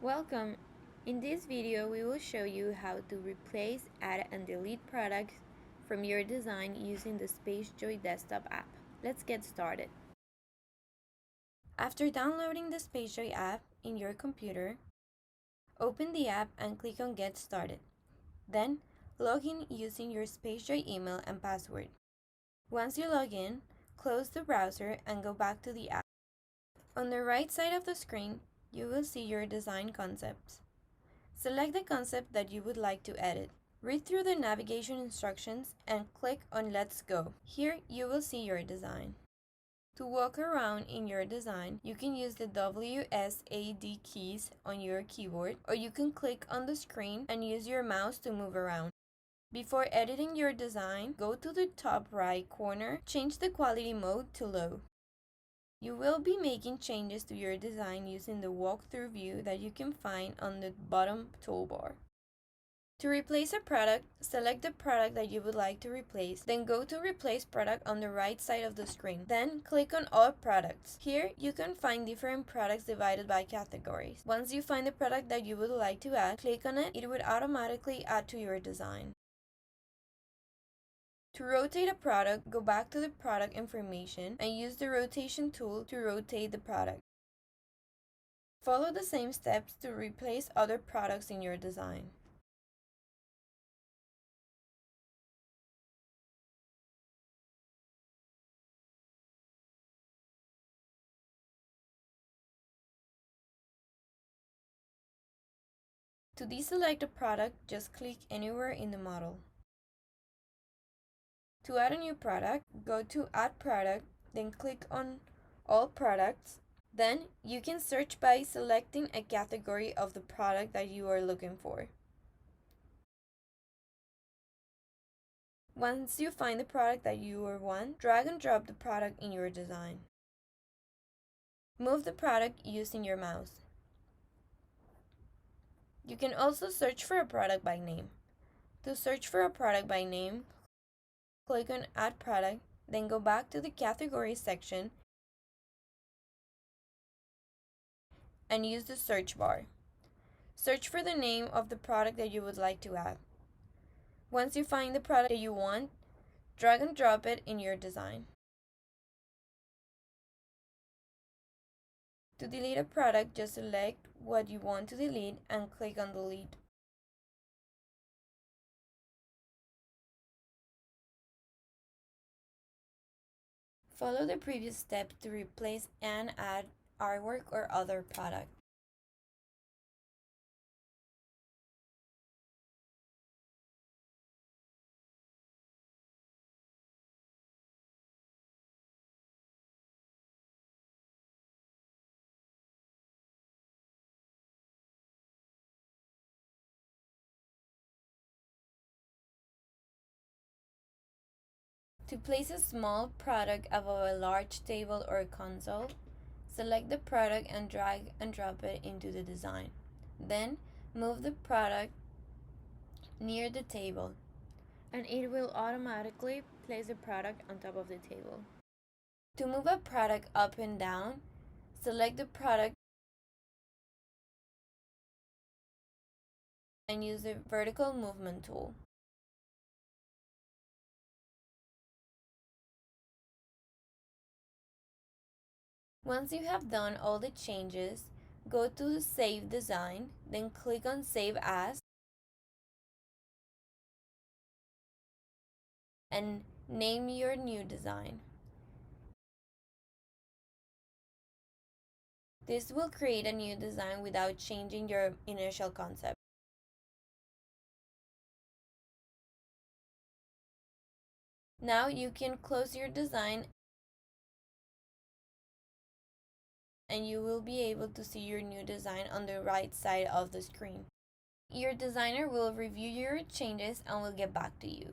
Welcome! In this video, we will show you how to replace, add, and delete products from your design using the Spacejoy desktop app. Let's get started. After downloading the Spacejoy app in your computer, open the app and click on Get Started. Then, log in using your Spacejoy email and password. Once you log in, close the browser and go back to the app. On the right side of the screen, you will see your design concepts. Select the concept that you would like to edit. Read through the navigation instructions and click on Let's Go. Here you will see your design. To walk around in your design, you can use the WSAD keys on your keyboard, or you can click on the screen and use your mouse to move around. Before editing your design, go to the top right corner, change the quality mode to low. You will be making changes to your design using the walkthrough view that you can find on the bottom toolbar. To replace a product, select the product that you would like to replace, then go to Replace Product on the right side of the screen. Then click on All Products. Here, you can find different products divided by categories. Once you find the product that you would like to add, click on it. It would automatically add to your design. To rotate a product, go back to the product information and use the rotation tool to rotate the product. Follow the same steps to replace other products in your design. To deselect a product, just click anywhere in the model. To add a new product, go to Add Product, then click on All Products. Then you can search by selecting a category of the product that you are looking for. Once you find the product that you want, drag and drop the product in your design. Move the product using your mouse. You can also search for a product by name. To search for a product by name, click on Add Product, then go back to the Category section and use the search bar. Search for the name of the product that you would like to add. Once you find the product that you want, drag and drop it in your design. To delete a product, just select what you want to delete and click on Delete. Follow the previous steps to replace and add artwork or other product. To place a small product above a large table or console, select the product and drag and drop it into the design. Then move the product near the table, and it will automatically place the product on top of the table. To move a product up and down, select the product and use the vertical movement tool. Once you have done all the changes, go to Save Design, then click on Save As, and name your new design. This will create a new design without changing your initial concept. Now you can close your design and you will be able to see your new design on the right side of the screen. Your designer will review your changes and will get back to you.